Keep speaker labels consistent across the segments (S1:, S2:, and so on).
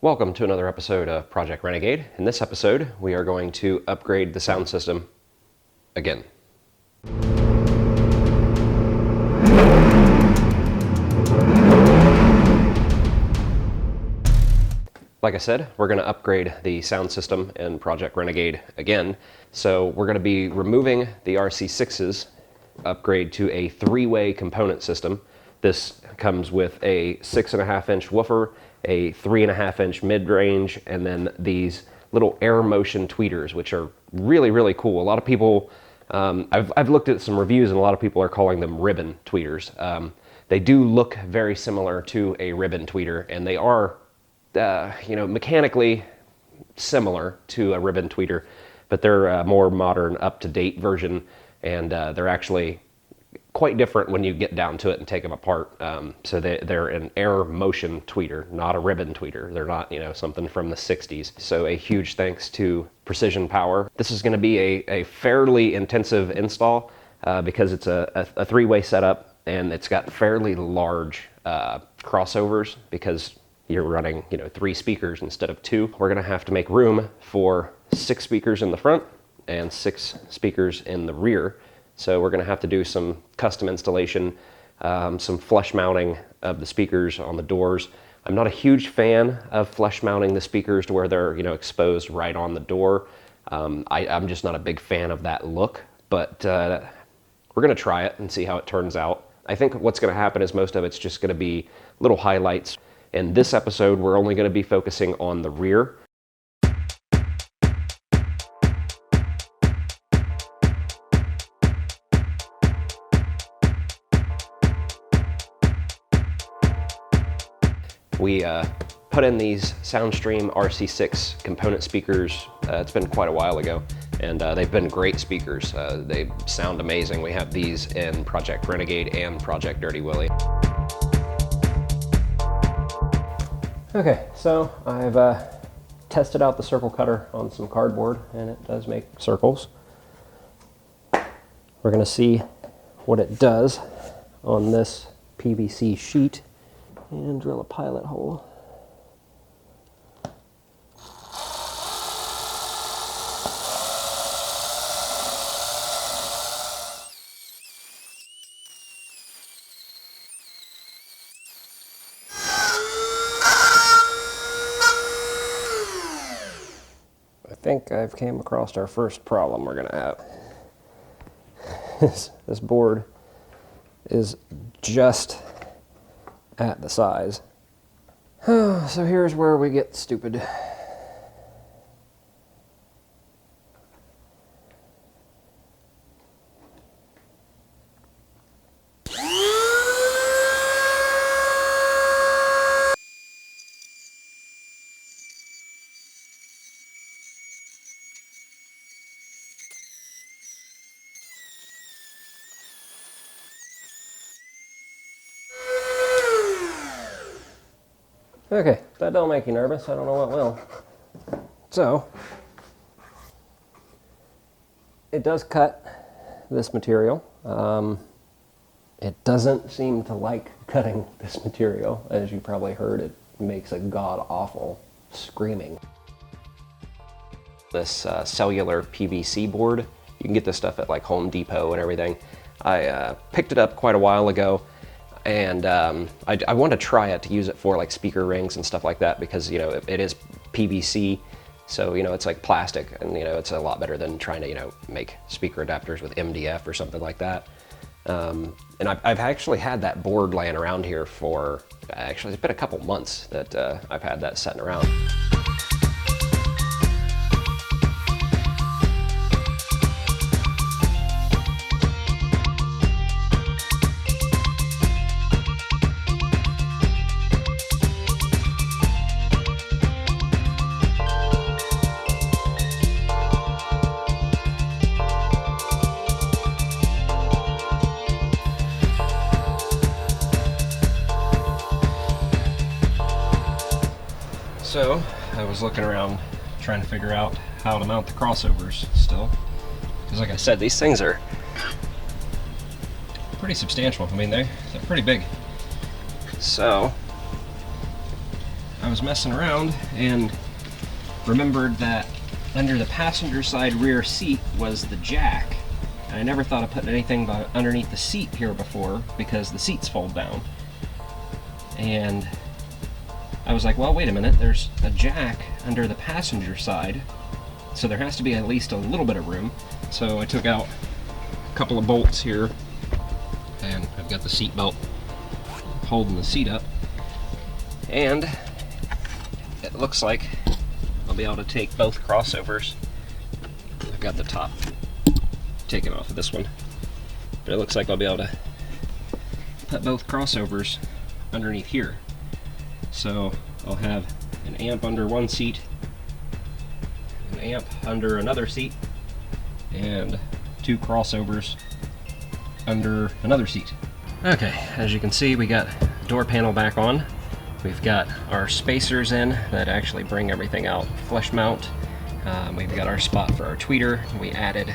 S1: Welcome to another episode of Project Renegade. In this episode, we are going to upgrade the sound system again. Like I said, we're going to upgrade the sound system in Project Renegade again. So we're going to be removing the RC6s, upgrade to a three-way component system. This comes with a 6.5-inch woofer, a 3.5-inch mid-range, and then these little air motion tweeters, which are really, really cool. A lot of people, I've looked at some reviews and a lot of people are calling them ribbon tweeters. They do look very similar to a ribbon tweeter, and they are mechanically similar to a ribbon tweeter, but they're a more modern, up-to-date version, and they're actually quite different when you get down to it and take them apart. So they're an air motion tweeter, not a ribbon tweeter. They're not, something from the 60s. So a huge thanks to Precision Power. This is going to be a fairly intensive install because it's a three-way setup, and it's got fairly large crossovers because you're running, 3 speakers instead of 2. We're going to have to make room for 6 speakers in the front and 6 speakers in the rear. So we're going to have to do some custom installation, some flush mounting of the speakers on the doors. I'm not a huge fan of flush mounting the speakers to where they're exposed right on the door. I'm just not a big fan of that look, but we're going to try it and see how it turns out. I think what's going to happen is most of it's just going to be little highlights. In this episode, we're only going to be focusing on the rear. We put in these Soundstream RC6 component speakers. It's been quite a while ago, and they've been great speakers. They sound amazing. We have these in Project Renegade and Project Dirty Willy. Okay, so I've tested out the circle cutter on some cardboard, and it does make circles. We're going to see what it does on this PVC sheet. And drill a pilot hole. I think I've came across our first problem we're going to have. This board is just at the size. So here's where we get stupid. Okay, that don't make you nervous. I don't know what will. So, it does cut this material. It doesn't seem to like cutting this material. As you probably heard, it makes a god-awful screaming. This cellular PVC board, you can get this stuff at like Home Depot and everything. I picked it up quite a while ago. And I want to try it to use it for like speaker rings and stuff like that because, it is PVC. So, it's like plastic and, it's a lot better than trying to, make speaker adapters with MDF or something like that. And I've actually had that board laying around here for, actually it's been a couple months that I've had that sitting around. So I was looking around trying to figure out how to mount the crossovers still. Because like I said, these things are pretty substantial. I mean, they're pretty big. So I was messing around and remembered that under the passenger side rear seat was the jack. And I never thought of putting anything underneath the seat here before because the seats fold down. And I was like, well, wait a minute, there's a jack under the passenger side, so there has to be at least a little bit of room. So I took out a couple of bolts here, and I've got the seat belt holding the seat up. And it looks like I'll be able to take both crossovers. I've got the top taken off of this one, but it looks like I'll be able to put both crossovers underneath here. So I'll have an amp under one seat, an amp under another seat, and two crossovers under another seat. Okay, as you can see, we got door panel back on. We've got our spacers in that actually bring everything out flush mount. We've got our spot for our tweeter. We added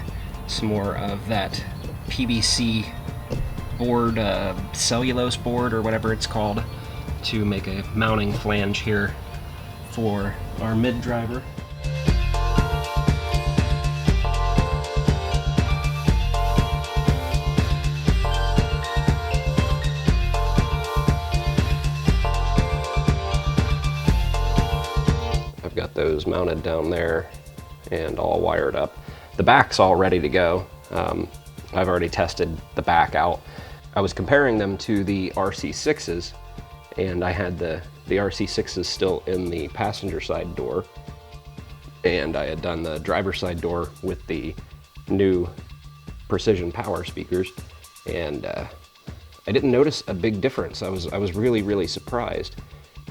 S1: some more of that PVC board, cellulose board or whatever it's called, to make a mounting flange here for our mid driver. I've got those mounted down there and all wired up. The back's all ready to go. I've already tested the back out. I was comparing them to the RC6s, and I had the RC6s still in the passenger side door, and I had done the driver's side door with the new Precision Power speakers, and I didn't notice a big difference. I was really surprised,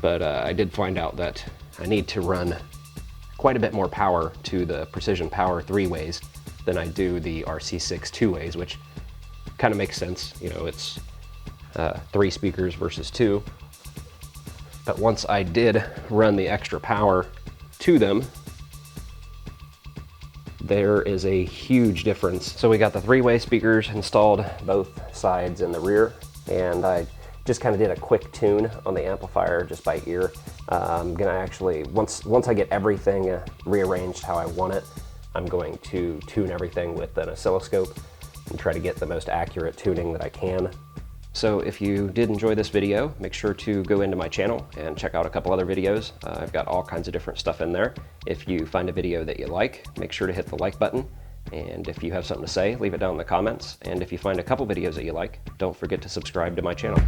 S1: but I did find out that I need to run quite a bit more power to the Precision Power 3-ways than I do the RC6 2-ways, which kind of makes sense. You know, it's 3 speakers versus 2. But once I did run the extra power to them, there is a huge difference. So we got the 3-way speakers installed both sides in the rear, and I just kind of did a quick tune on the amplifier just by ear. I'm gonna actually, once I get everything rearranged how I want it, I'm going to tune everything with an oscilloscope and try to get the most accurate tuning that I can. So if you did enjoy this video, make sure to go into my channel and check out a couple other videos. I've got all kinds of different stuff in there. If you find a video that you like, make sure to hit the like button. And if you have something to say, leave it down in the comments. And if you find a couple videos that you like, don't forget to subscribe to my channel.